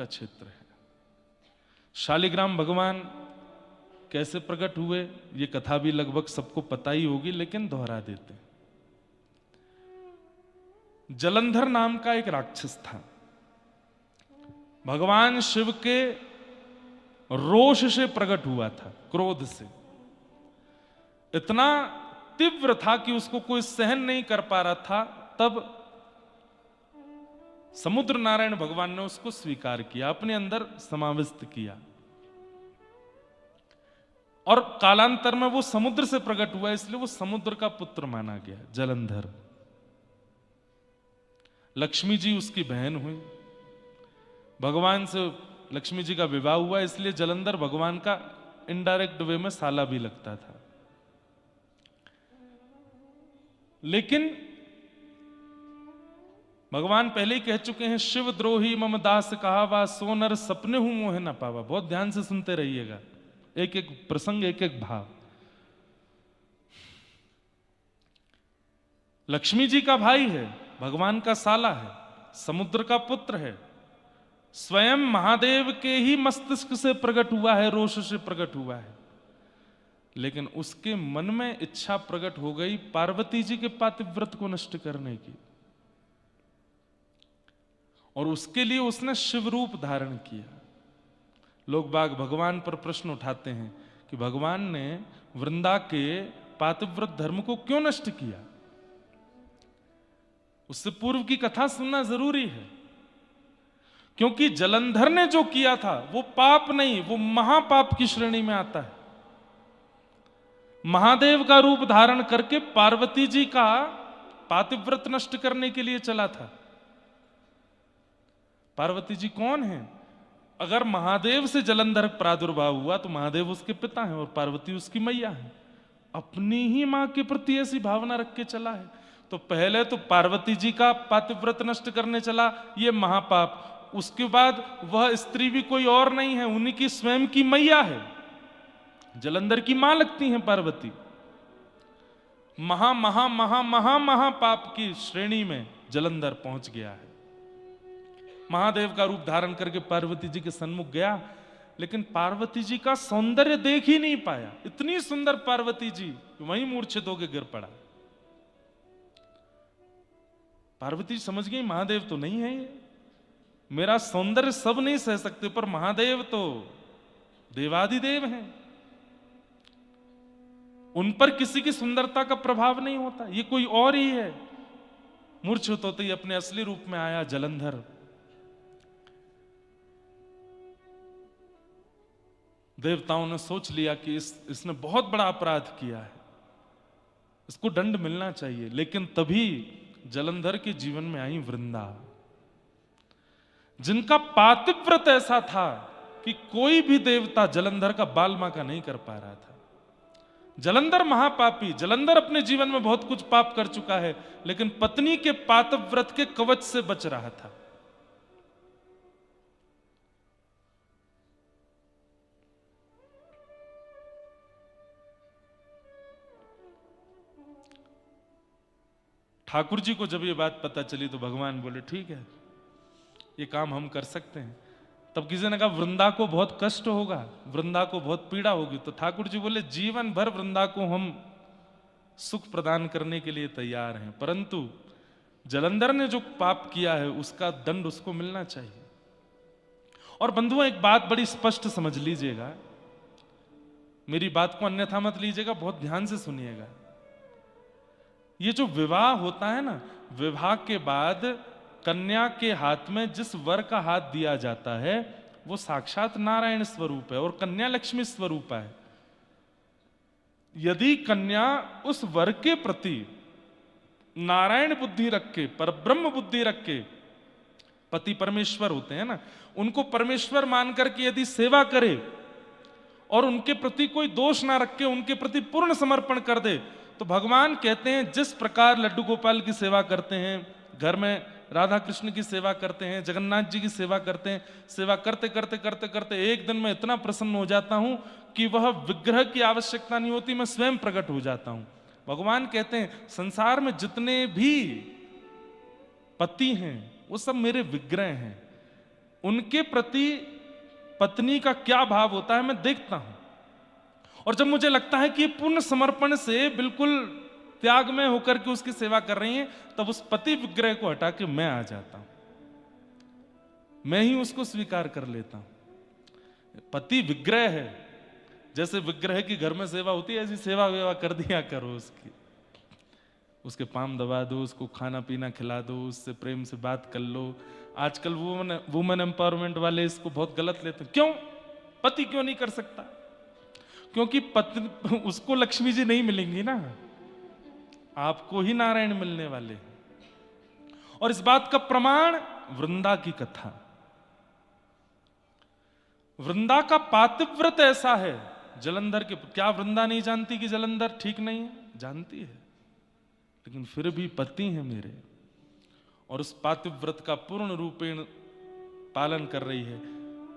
का क्षेत्र है। शालिग्राम भगवान कैसे प्रकट हुए ये कथा भी लगभग सबको पता ही होगी, लेकिन दोहरा देते हैं। जलंधर नाम का एक राक्षस था। भगवान शिव के रोष से प्रकट हुआ था, क्रोध से। इतना तीव्र था कि उसको कोई सहन नहीं कर पा रहा था। तब समुद्र नारायण भगवान ने उसको स्वीकार किया, अपने अंदर समाविष्ट किया, और कालांतर में वो समुद्र से प्रकट हुआ, इसलिए वो समुद्र का पुत्र माना गया, जलंधर। लक्ष्मी जी उसकी बहन हुई, भगवान से लक्ष्मी जी का विवाह हुआ, इसलिए जलंधर भगवान का इनडायरेक्ट वे में साला भी लगता था। लेकिन भगवान पहले ही कह चुके हैं, शिव द्रोही मम दास कहावा, सोनर सपने हूं मोह न पावा। बहुत ध्यान से सुनते रहिएगा, एक एक प्रसंग, एक एक भाव। लक्ष्मी जी का भाई है, भगवान का साला है, समुद्र का पुत्र है, स्वयं महादेव के ही मस्तिष्क से प्रकट हुआ है, रोष से प्रकट हुआ है। लेकिन उसके मन में इच्छा प्रकट हो गई पार्वती जी के पातिव्रत को नष्ट करने की, और उसके लिए उसने शिव रूप धारण किया। लोग बाग भगवान पर प्रश्न उठाते हैं कि भगवान ने वृंदा के पातिव्रत धर्म को क्यों नष्ट किया। उससे पूर्व की कथा सुनना जरूरी है, क्योंकि जलंधर ने जो किया था वो पाप नहीं, वो महापाप की श्रेणी में आता है। महादेव का रूप धारण करके पार्वती जी का पातिव्रत नष्ट करने के लिए चला था। पार्वती जी कौन है? अगर महादेव से जलंधर प्रादुर्भाव हुआ तो महादेव उसके पिता हैं और पार्वती उसकी मैया है। अपनी ही मां के प्रति ऐसी भावना रख के चला है, तो पहले तो पार्वती जी का पातिव्रत नष्ट करने चला, ये महापाप। उसके बाद वह स्त्री भी कोई और नहीं है, उन्हीं की स्वयं की मैया है, जलंधर की मां लगती हैं पार्वती। महा महा महा महा महापाप की श्रेणी में जलंधर पहुंच गया है। महादेव का रूप धारण करके पार्वती जी के सन्मुख गया, लेकिन पार्वती जी का सौंदर्य देख ही नहीं पाया। इतनी सुंदर पार्वती जी, वहीं मूर्छित होकर गिर पड़ा। पार्वती जी समझ गई महादेव तो नहीं है ये, मेरा सौंदर्य सब नहीं सह सकते, पर महादेव तो देवादिदेव हैं, उन पर किसी की सुंदरता का प्रभाव नहीं होता, ये कोई और ही है। मूर्छित होते ही अपने असली रूप में आया जलंधर। देवताओं ने सोच लिया कि इसने बहुत बड़ा अपराध किया है, इसको दंड मिलना चाहिए। लेकिन तभी जलंधर के जीवन में आई वृंदा, जिनका पातिव्रत ऐसा था कि कोई भी देवता जलंधर का बालमाका नहीं कर पा रहा था। जलंधर महापापी, जलंधर अपने जीवन में बहुत कुछ पाप कर चुका है, लेकिन पत्नी के पातिव्रत के कवच से बच रहा था। ठाकुर जी को जब ये बात पता चली तो भगवान बोले ठीक है, ये काम हम कर सकते हैं। तब किसी ने कहा वृंदा को बहुत कष्ट होगा, वृंदा को बहुत पीड़ा होगी। तो ठाकुर जी बोले जीवन भर वृंदा को हम सुख प्रदान करने के लिए तैयार हैं, परंतु जलंधर ने जो पाप किया है उसका दंड उसको मिलना चाहिए। और बंधुओं, एक बात बड़ी स्पष्ट समझ लीजिएगा, मेरी बात को अन्यथा मत लीजिएगा, बहुत ध्यान से सुनिएगा। ये जो विवाह होता है ना, विवाह के बाद कन्या के हाथ में जिस वर का हाथ दिया जाता है वो साक्षात नारायण स्वरूप है और कन्या लक्ष्मी स्वरूप है। यदि कन्या उस वर के प्रति नारायण बुद्धि रख के, परब्रह्म बुद्धि रख के, पति परमेश्वर होते हैं ना, उनको परमेश्वर मान करके यदि सेवा करे और उनके प्रति कोई दोष ना रख के उनके प्रति पूर्ण समर्पण कर दे, तो भगवान कहते हैं जिस प्रकार लड्डू गोपाल की सेवा करते हैं, घर में राधा कृष्ण की सेवा करते हैं, जगन्नाथ जी की सेवा करते हैं, सेवा करते करते करते करते एक दिन मैं इतना प्रसन्न हो जाता हूं कि वह विग्रह की आवश्यकता नहीं होती, मैं स्वयं प्रकट हो जाता हूं। भगवान कहते हैं संसार में जितने भी पति हैं वो सब मेरे विग्रह हैं। उनके प्रति पत्नी का क्या भाव होता है मैं देखता हूं, और जब मुझे लगता है कि ये पूर्ण समर्पण से बिल्कुल त्याग में होकर के उसकी सेवा कर रही हैं, तब उस पति विग्रह को हटा के मैं आ जाता हूं, मैं ही उसको स्वीकार कर लेता हूं। पति विग्रह है, जैसे विग्रह की घर में सेवा होती है ऐसी सेवा वेवा कर दिया करो उसकी, उसके पाम दबा दो, उसको खाना पीना खिला दो, उससे प्रेम से बात कर लो। आजकल वुमेन एम्पावरमेंट वाले इसको बहुत गलत लेते हैं। क्यों पति क्यों नहीं कर सकता? क्योंकि पत्नी उसको लक्ष्मी जी नहीं मिलेंगी ना, आपको ही नारायण मिलने वाले। और इस बात का प्रमाण वृंदा की कथा। वृंदा का पातिव्रत ऐसा है, जलंधर के, क्या वृंदा नहीं जानती कि जलंधर ठीक नहीं है? जानती है, लेकिन फिर भी पति है मेरे, और उस पातिव्रत का पूर्ण रूपेण पालन कर रही है।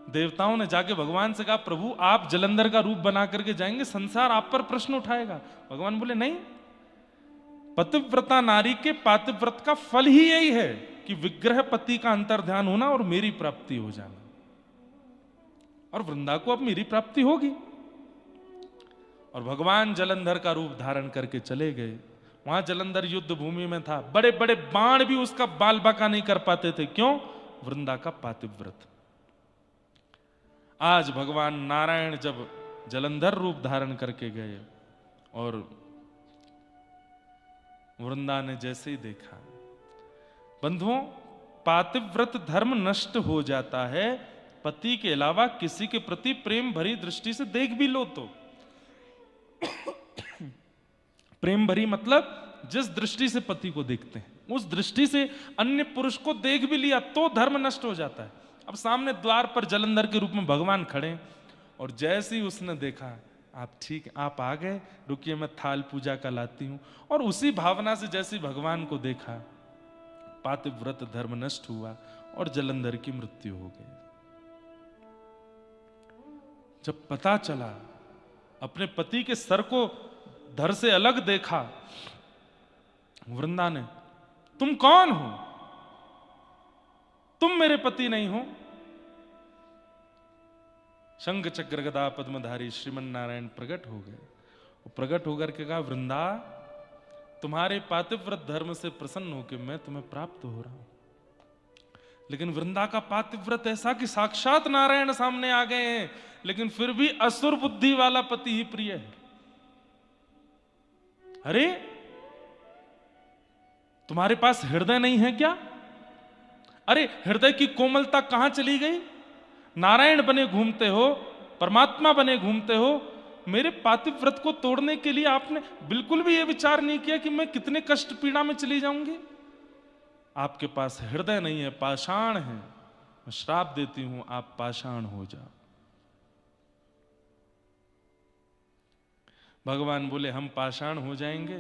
देवताओं ने जाके भगवान से कहा, प्रभु आप जलंधर का रूप बना करके जाएंगे, संसार आप पर प्रश्न उठाएगा। भगवान बोले नहीं, पतिव्रता नारी के पातिव्रत का फल ही यही है कि विग्रह पति का अंतर्ध्यान होना और मेरी प्राप्ति हो जाना, और वृंदा को अब मेरी प्राप्ति होगी। और भगवान जलंधर का रूप धारण करके चले गए। वहां जलंधर युद्ध भूमि में था, बड़े बड़े बाण भी उसका बाल बाका नहीं कर पाते थे। क्यों? वृंदा का पातिव्रत। आज भगवान नारायण जब जलंधर रूप धारण करके गए और वृंदा ने जैसे ही देखा, बंधुओं पातिव्रत धर्म नष्ट हो जाता है, पति के अलावा किसी के प्रति प्रेम भरी दृष्टि से देख भी लो तो। प्रेम भरी मतलब जिस दृष्टि से पति को देखते हैं उस दृष्टि से अन्य पुरुष को देख भी लिया तो धर्म नष्ट हो जाता है। अब सामने द्वार पर जलंधर के रूप में भगवान खड़े, और जैसे ही उसने देखा आप ठीक, आप आ गए, रुकिए मैं थाल पूजा का लाती हूं, और उसी भावना से जैसे भगवान को देखा, पातिव्रत धर्म नष्ट हुआ और जलंधर की मृत्यु हो गई। जब पता चला, अपने पति के सर को धर से अलग देखा, वृंदा ने, तुम कौन हो? तुम मेरे पति नहीं हो। शंख चक्र गदा पद्मधारी श्रीमन नारायण प्रकट हो गए। प्रकट होकर के कहा, वृंदा तुम्हारे पातिव्रत धर्म से प्रसन्न होकर मैं तुम्हें प्राप्त हो रहा हूं। लेकिन वृंदा का पातिव्रत ऐसा कि साक्षात नारायण सामने आ गए हैं, लेकिन फिर भी असुर बुद्धि वाला पति ही प्रिय है। अरे तुम्हारे पास हृदय नहीं है क्या? अरे हृदय की कोमलता कहां चली गई? नारायण बने घूमते हो, परमात्मा बने घूमते हो, मेरे पातिव्रत को तोड़ने के लिए आपने बिल्कुल भी यह विचार नहीं किया कि मैं कितने कष्ट पीड़ा में चली जाऊंगी। आपके पास हृदय नहीं है, पाषाण है। मैं श्राप देती हूं, आप पाषाण हो जाओ। भगवान बोले, हम पाषाण हो जाएंगे?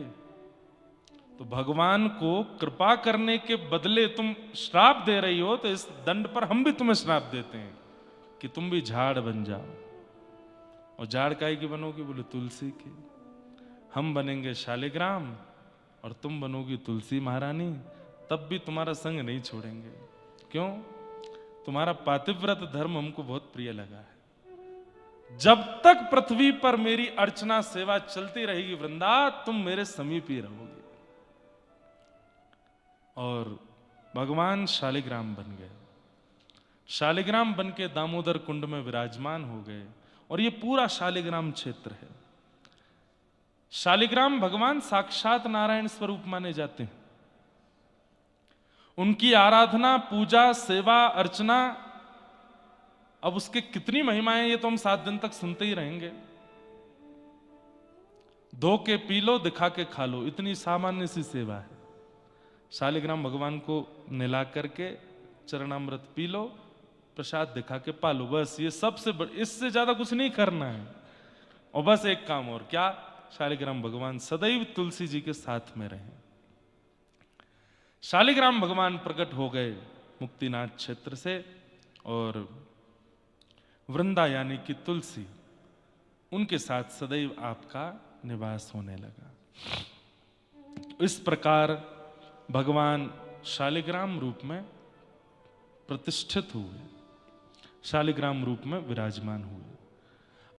तो भगवान को कृपा करने के बदले तुम श्राप दे रही हो, तो इस दंड पर हम भी तुम्हें श्राप देते हैं कि तुम भी झाड़ बन जाओ। और झाड़ काहे की बनोगी? बोले तुलसी की। हम बनेंगे शालिग्राम और तुम बनोगी तुलसी महारानी, तब भी तुम्हारा संग नहीं छोड़ेंगे। क्यों? तुम्हारा पातिव्रत धर्म हमको बहुत प्रिय लगा है। जब तक पृथ्वी पर मेरी अर्चना सेवा चलती रहेगी वृंदा, तुम मेरे समीप ही रहोगे। और भगवान शालिग्राम बन गए। शालिग्राम बन के दामोदर कुंड में विराजमान हो गए, और ये पूरा शालिग्राम क्षेत्र है। शालिग्राम भगवान साक्षात नारायण स्वरूप माने जाते हैं। उनकी आराधना, पूजा, सेवा, अर्चना, अब उसके कितनी महिमाएं ये तो हम 7 दिन तक सुनते ही रहेंगे। धो के पी लो, दिखा के खा लो, इतनी सामान्य सी सेवा है। शालिग्राम भगवान को निला करके चरणामृत पी लो, प्रसाद दिखा के पालो, बस ये सबसे इससे ज्यादा कुछ नहीं करना है। और बस एक काम और, क्या? शालिग्राम भगवान सदैव तुलसी जी के साथ में रहे। शालिग्राम भगवान प्रकट हो गए मुक्तिनाथ क्षेत्र से, और वृंदा यानी कि तुलसी, उनके साथ सदैव आपका निवास होने लगा। इस प्रकार भगवान शालिग्राम रूप में प्रतिष्ठित हुए। शालिग्राम रूप में विराजमान हुए।